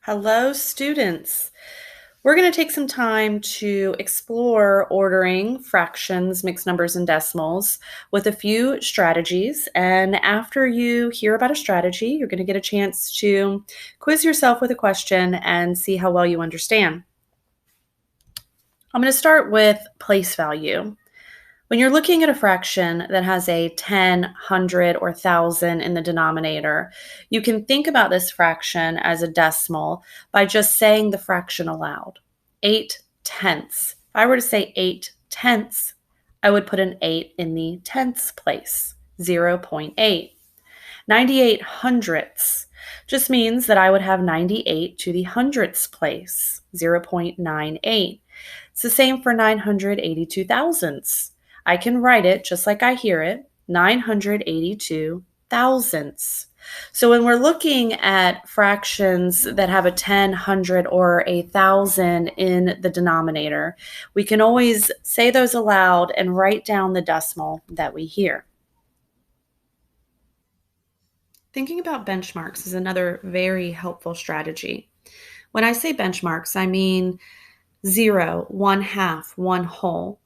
Hello, students. We're going to take some time to explore ordering fractions, mixed numbers, and decimals with a few strategies. And after you hear about a strategy, you're going to get a chance to quiz yourself with a question and see how well you understand. I'm going to start with place value. When you're looking at a fraction that has a 10, 100, or 1,000 in the denominator, you can think about this fraction as a decimal by just saying the fraction aloud. 8/10. If I were to say 8/10, I would put an 8 in the tenths place, 0.8. 98 hundredths just means that I would have 98 to the hundredths place, 0.98. It's the same for 982 thousandths. I can write it just like I hear it, 982 thousandths. So when we're looking at fractions that have a 10, 100, or a 1,000 in the denominator, we can always say those aloud and write down the decimal that we hear. Thinking about benchmarks is another very helpful strategy. When I say benchmarks, I mean 0, 1/2, 1 whole.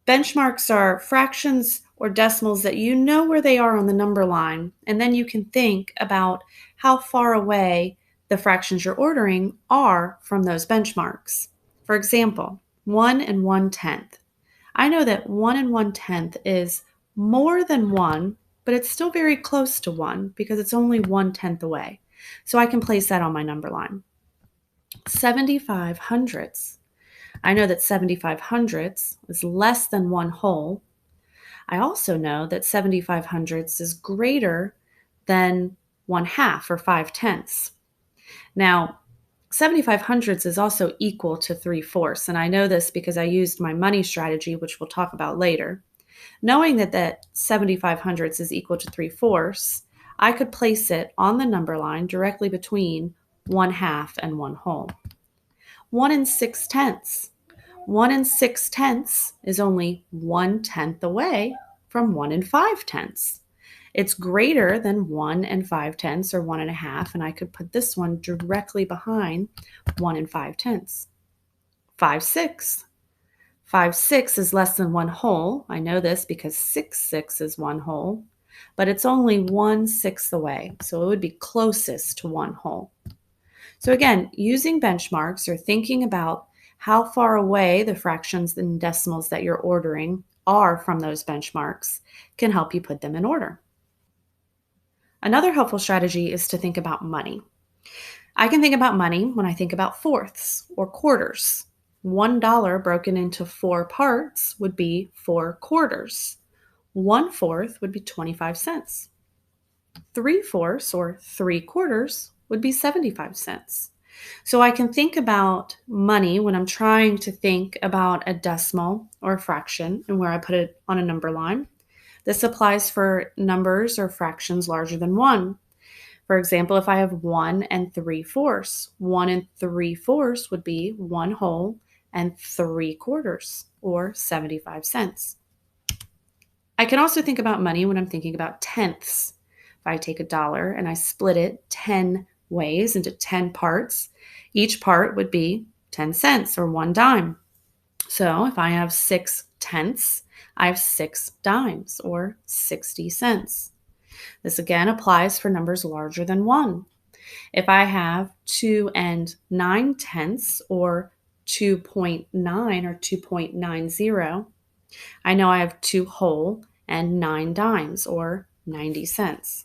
Benchmarks are fractions or decimals that you know where they are on the number line, and then you can think about how far away the fractions you're ordering are from those benchmarks. For example, 1 and 1/10. I know that 1 and 1/10 is more than 1, but it's still very close to 1 because it's only 1/10 away. So I can place that on my number line. 75 hundredths. I know that 75 hundredths is less than 1 whole. I also know that 75 hundredths is greater than 1/2 or 5/10. Now, 75 hundredths is also equal to 3/4, and I know this because I used my money strategy, which we'll talk about later. Knowing that 75 hundredths is equal to 3/4, I could place it on the number line directly between 1/2 and 1 whole. 1 and 6/10. 1 and 6/10 is only 1/10 away from 1 and 5/10. It's greater than 1 and 5/10 or 1.5, and I could put this one directly behind 1 and 5/10. 5/6. 5/6 is less than 1 whole. I know this because 6/6 is 1 whole, but it's only 1/6 away, so it would be closest to 1 whole. So again, using benchmarks or thinking about how far away the fractions and decimals that you're ordering are from those benchmarks can help you put them in order. Another helpful strategy is to think about money. I can think about money when I think about fourths or quarters. $1 broken into 4 parts would be 4 quarters. 1/4 would be 25 cents. 3/4 or 3/4 would be 75 cents. So I can think about money when I'm trying to think about a decimal or a fraction and where I put it on a number line. This applies for numbers or fractions larger than 1. For example, if I have 1 and 3/4, 1 and 3/4 would be 1 whole and 3/4 or 75 cents. I can also think about money when I'm thinking about tenths. If I take $1 and I split it 10 ways into 10 parts, each part would be 10 cents or 1 dime. So if I have 6/10, I have 6 dimes or 60 cents. This again applies for numbers larger than 1. If I have 2 and 9/10 or 2.9 or 2.90, I know I have 2 whole and 9 dimes or 90 cents.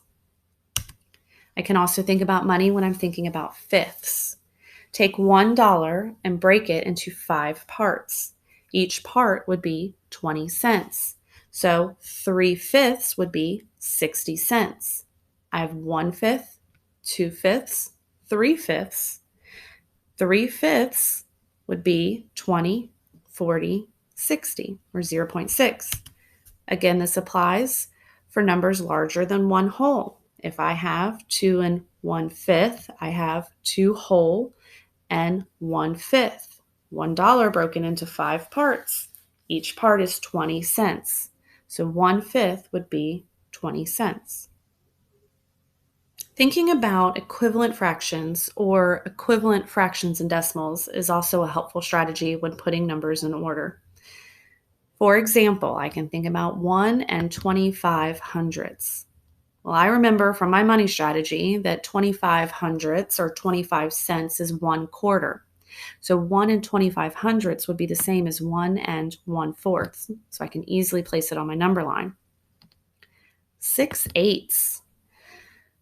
I can also think about money when I'm thinking about fifths. Take $1 and break it into 5 parts. Each part would be 20 cents. So 3/5 would be 60 cents. I have 1/5, 2/5, 3/5. 3/5 would be 20, 40, 60, or 0.6. Again, this applies for numbers larger than 1 whole. If I have 2 and 1/5, I have 2 whole and 1/5. $1 broken into 5 parts. Each part is 20 cents. So 1/5 would be 20 cents. Thinking about equivalent fractions or equivalent fractions and decimals is also a helpful strategy when putting numbers in order. For example, I can think about 1 and 25 hundredths. Well, I remember from my money strategy that 25 hundredths or 25 cents is 1/4. So 1 and 25 hundredths would be the same as 1 and 1/4. So I can easily place it on my number line. 6/8.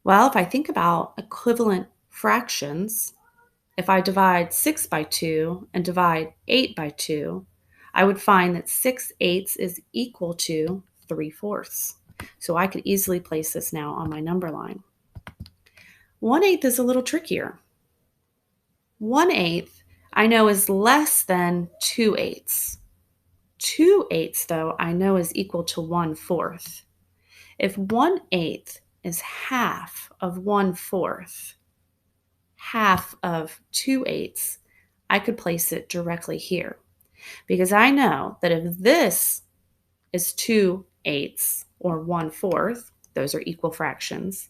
Well, if I think about equivalent fractions, if I divide 6 by 2 and divide 8 by 2, I would find that 6/8 is equal to 3/4. So I could easily place this now on my number line. 1/8 is a little trickier. 1/8 I know is less than 2/8. 2/8, though, I know is equal to 1/4. If 1/8 is half of 1/4, half of 2/8, I could place it directly here. Because I know that if this is 2/8 or 1/4, those are equal fractions,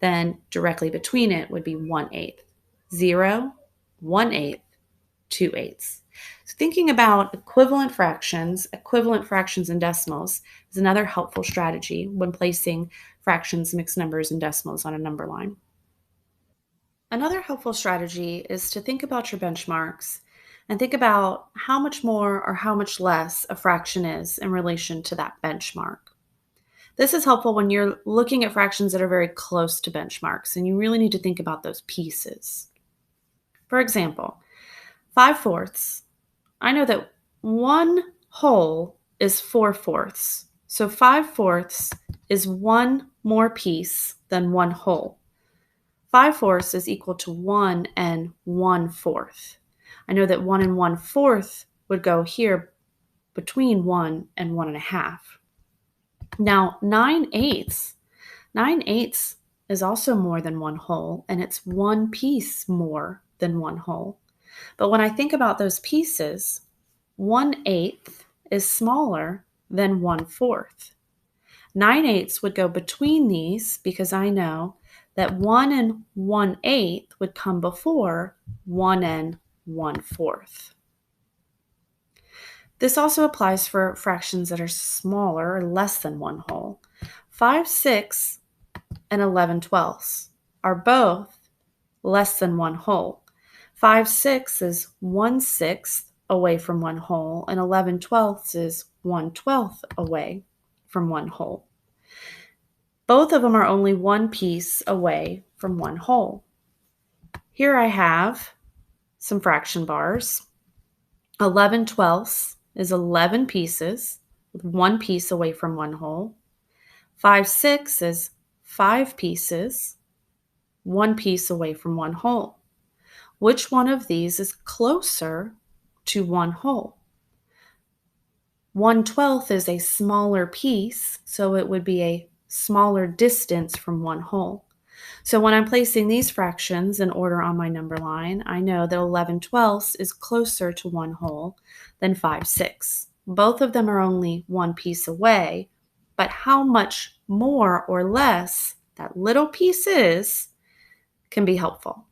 then directly between it would be 1/8. 0, 1/8, 2/8. So thinking about equivalent fractions and decimals is another helpful strategy when placing fractions, mixed numbers, and decimals on a number line. Another helpful strategy is to think about your benchmarks and think about how much more or how much less a fraction is in relation to that benchmark. This is helpful when you're looking at fractions that are very close to benchmarks, and you really need to think about those pieces. For example, 5/4. I know that 1/2 is 4/4. So 5/4 is one more piece than 1/2. 5/4 is equal to 1 and 1/4. I know that 1 and 1/4 would go here between 1 and 1.5. Now, 9/8. 9/8 is also more than 1/2, and it's one piece more than 1/2. But when I think about those pieces, 1/8 is smaller than 1/4. 9/8 would go between these because I know that 1 and 1/8 would come before 1 and 1/4. This also applies for fractions that are smaller or less than 1/2. 5/6 and 11/12 are both less than 1/2. 5/6 is 1/6 away from 1/2, and 11/12 is 1/12 away from 1/2. Both of them are only one piece away from 1/2. Here I have some fraction bars. 11/12 is 11 pieces, with one piece away from 1/2. 5/6 is 5 pieces, one piece away from 1/2. Which one of these is closer to 1/2? 1/12 is a smaller piece, so it would be a smaller distance from 1/2. So when I'm placing these fractions in order on my number line, I know that 11/12 is closer to 1/2 than 5/6. Both of them are only one piece away, but how much more or less that little piece is can be helpful.